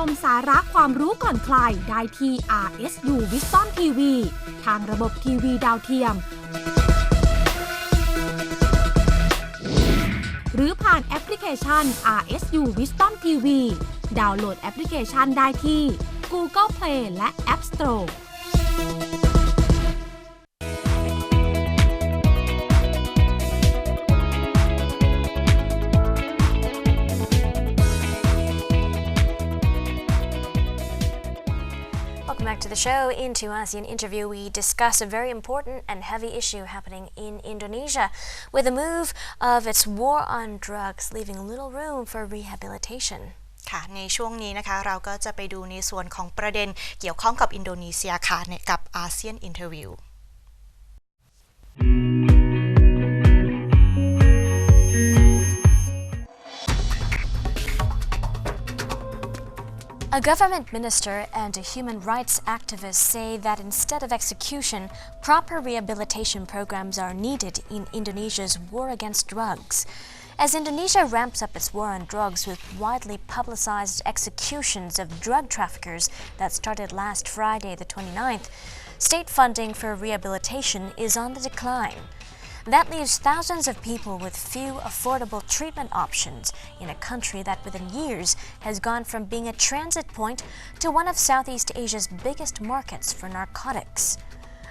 มสาระความรู้ก่อนใครได้ที่ RSU Wisdom TV ทางระบบทีวีดาวเทียมหรือผ่านแอปพลิเคชัน RSU Wisdom TV ดาวน์โหลดแอปพลิเคชันได้ที่ Google Play และ App Store Welcome back to the show. Into ASEAN interview, we discuss a very important and heavy issue happening in Indonesia with the move of its war on drugs, leaving little room for rehabilitation. ค่ะในช่วงนี้นะคะเราก็จะไปดูในส่วนของประเด็นเกี่ยวข้องกับอินโดนีเซียค่ะกับอาเซียนอินเทอร์วิวA government minister and a human rights activist say that instead of execution, proper rehabilitation programs are needed in Indonesia's war against drugs. As Indonesia ramps up its war on drugs with widely publicized executions of drug traffickers that started last Friday, the 29th, state funding for rehabilitation is on the decline. That leaves thousands of people with few affordable treatment options in a country that within years has gone from being a transit point to one of Southeast Asia's biggest markets for narcotics.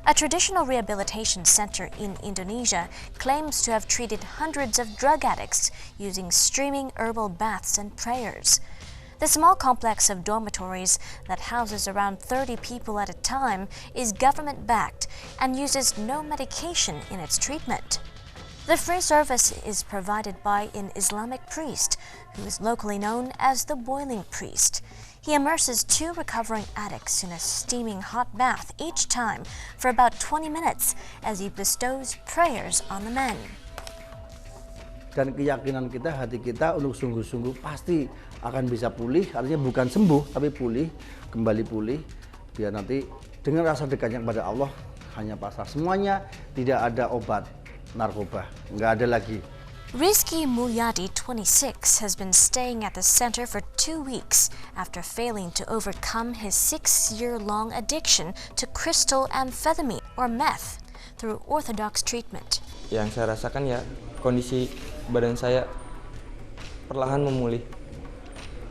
A traditional rehabilitation center in Indonesia claims to have treated hundreds of drug addicts using streaming herbal baths and prayers. The small complex of dormitories that houses around 30 people at a time is government-backed and uses no medication in its treatment. The free service is provided by an Islamic priest, who is locally known as the boiling priest. He immerses two recovering addicts in a steaming hot bath each time for about 20 minutes as he bestows prayers on the men. Dan keyakinan kita, hati kita untuk sungguh-sungguh pasti akan bisa pulih, artinya bukan sembuh tapi pulih, kembali pulih, biar nanti dengan rasa dekatnya kepada Allah hanya pasrah semuanya, tidak ada obat narkoba, nggak ada lagi. Rizky Mulyadi, 26, has been staying at the center for 2 weeks after failing to overcome his 6-year-long addiction to crystal amphetamine or meth through orthodox treatment. Yang saya rasakan ya kondisi badan saya perlahan memulih.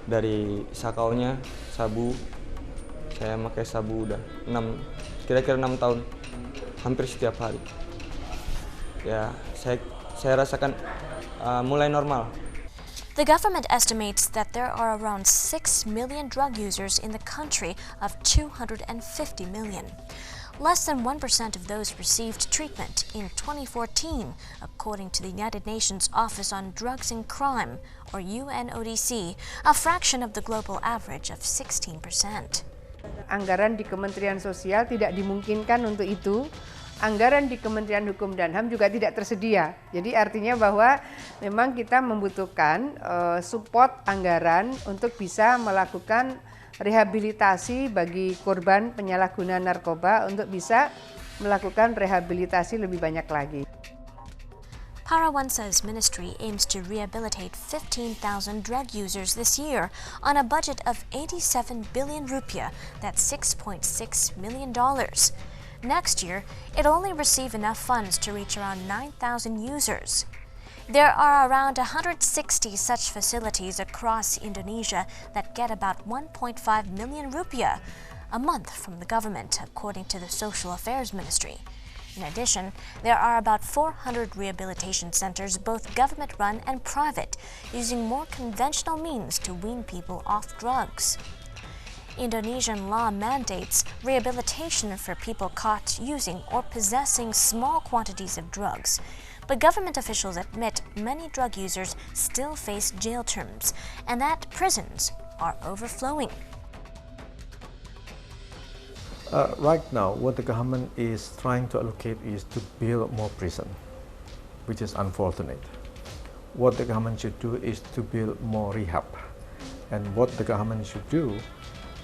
Dari sakaunya, sabu, saya pakai sabu udah kira-kira 6 tahun, hampir setiap hari. Ya, saya rasakan mulai normal. The government estimates that there are around 6 million drug users in the country of 250 million. Less than 1% of those received treatment in 2014, according to the United Nations Office on Drugs and Crime, or UNODC, a fraction of the global average of 16%. Anggaran di Kementerian Sosial tidak dimungkinkan untuk itu. Anggaran di Kementerian Hukum dan HAM juga tidak tersedia. Jadi artinya bahwa memang kita membutuhkan support anggaran untuk bisa melakukan rehabilitasi bagi korban penyalahgunaan narkoba untuk bisa melakukan rehabilitasi lebih banyak lagi. Parawansa's ministry aims to rehabilitate 15,000 drug users this year on a budget of 87 billion rupiah, that's $6.6 million. Next year, it'll only receive enough funds to reach around 9,000 users. There are around 160 such facilities across Indonesia that get about 1.5 million rupiah a month from the government, according to the Social Affairs Ministry. In addition, there are about 400 rehabilitation centers, both government-run and private, using more conventional means to wean people off drugs. Indonesian law mandates rehabilitation for people caught using or possessing small quantities of drugs. But government officials admit many drug users still face jail terms and that prisons are overflowing. Right now, what the government is trying to allocate is to build more prison, which is unfortunate. What the government should do is to build more rehab. And what the government should do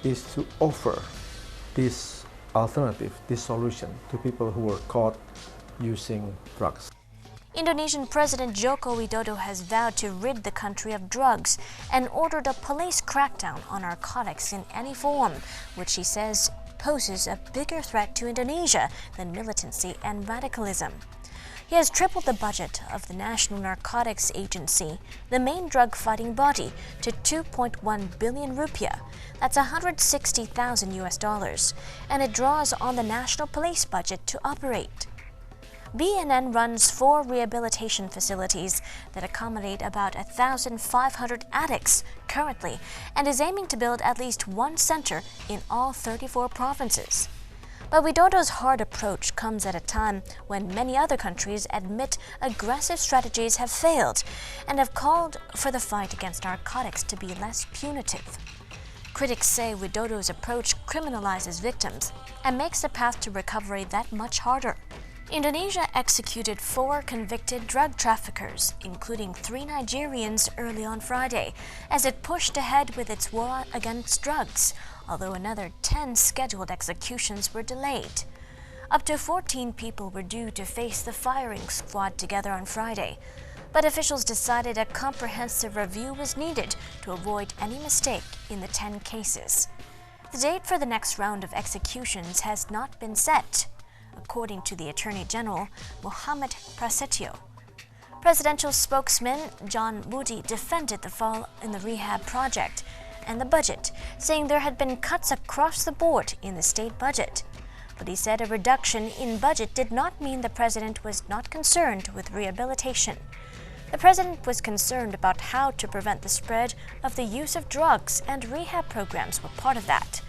is to offer this alternative, this solution to people who were caught using drugs. Indonesian President Joko Widodo has vowed to rid the country of drugs and ordered a police crackdown on narcotics in any form, which he says poses a bigger threat to Indonesia than militancy and radicalism. He has tripled the budget of the National Narcotics Agency, the main drug-fighting body, to 2.1 billion rupiah. That's $160,000, and it draws on the national police budget to operate. BNN runs 4 rehabilitation facilities that accommodate about 1,500 addicts currently and is aiming to build at least one center in all 34 provinces. But Widodo's hard approach comes at a time when many other countries admit aggressive strategies have failed and have called for the fight against narcotics to be less punitive. Critics say Widodo's approach criminalizes victims and makes the path to recovery that much harder. Indonesia executed 4 convicted drug traffickers, including 3 Nigerians, early on Friday, as it pushed ahead with its war against drugs, although another 10 scheduled executions were delayed. Up to 14 people were due to face the firing squad together on Friday, but officials decided a comprehensive review was needed to avoid any mistake in the 10 cases. The date for the next round of executions has not been set, according to the Attorney General, Muhammad Prasetyo. Presidential spokesman John Budi defended the fall in the rehab project and the budget, saying there had been cuts across the board in the state budget. But he said a reduction in budget did not mean the president was not concerned with rehabilitation. The president was concerned about how to prevent the spread of the use of drugs, and rehab programs were part of that.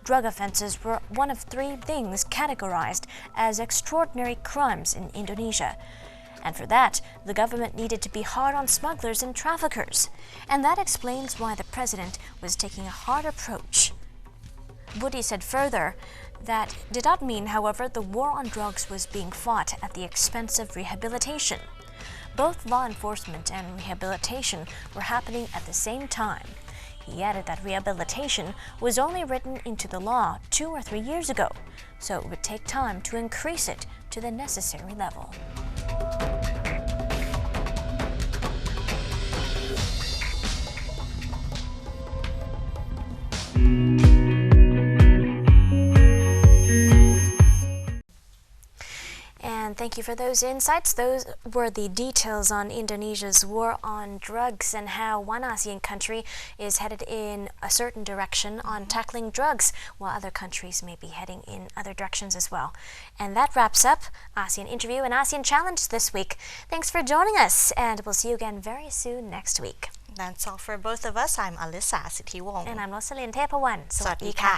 Drug offenses were one of 3 things categorized as extraordinary crimes in Indonesia. And for that, the government needed to be hard on smugglers and traffickers. And that explains why the president was taking a hard approach. Budi said further that did not mean, however, the war on drugs was being fought at the expense of rehabilitation. Both law enforcement and rehabilitation were happening at the same time. He added that rehabilitation was only written into the law 2 or 3 years ago, so it would take time to increase it to the necessary level. And thank you for those insights. Those were the details on Indonesia's war on drugs and how one ASEAN country is headed in a certain direction on tackling drugs, while other countries may be heading in other directions as well. And that wraps up ASEAN Interview and ASEAN Challenge this week. Thanks for joining us, and we'll see you again very soon next week. That's all for both of us. I'm Alyssa Sithiwong. And I'm Rosalyn Tepawan. สวัสดีค่ะ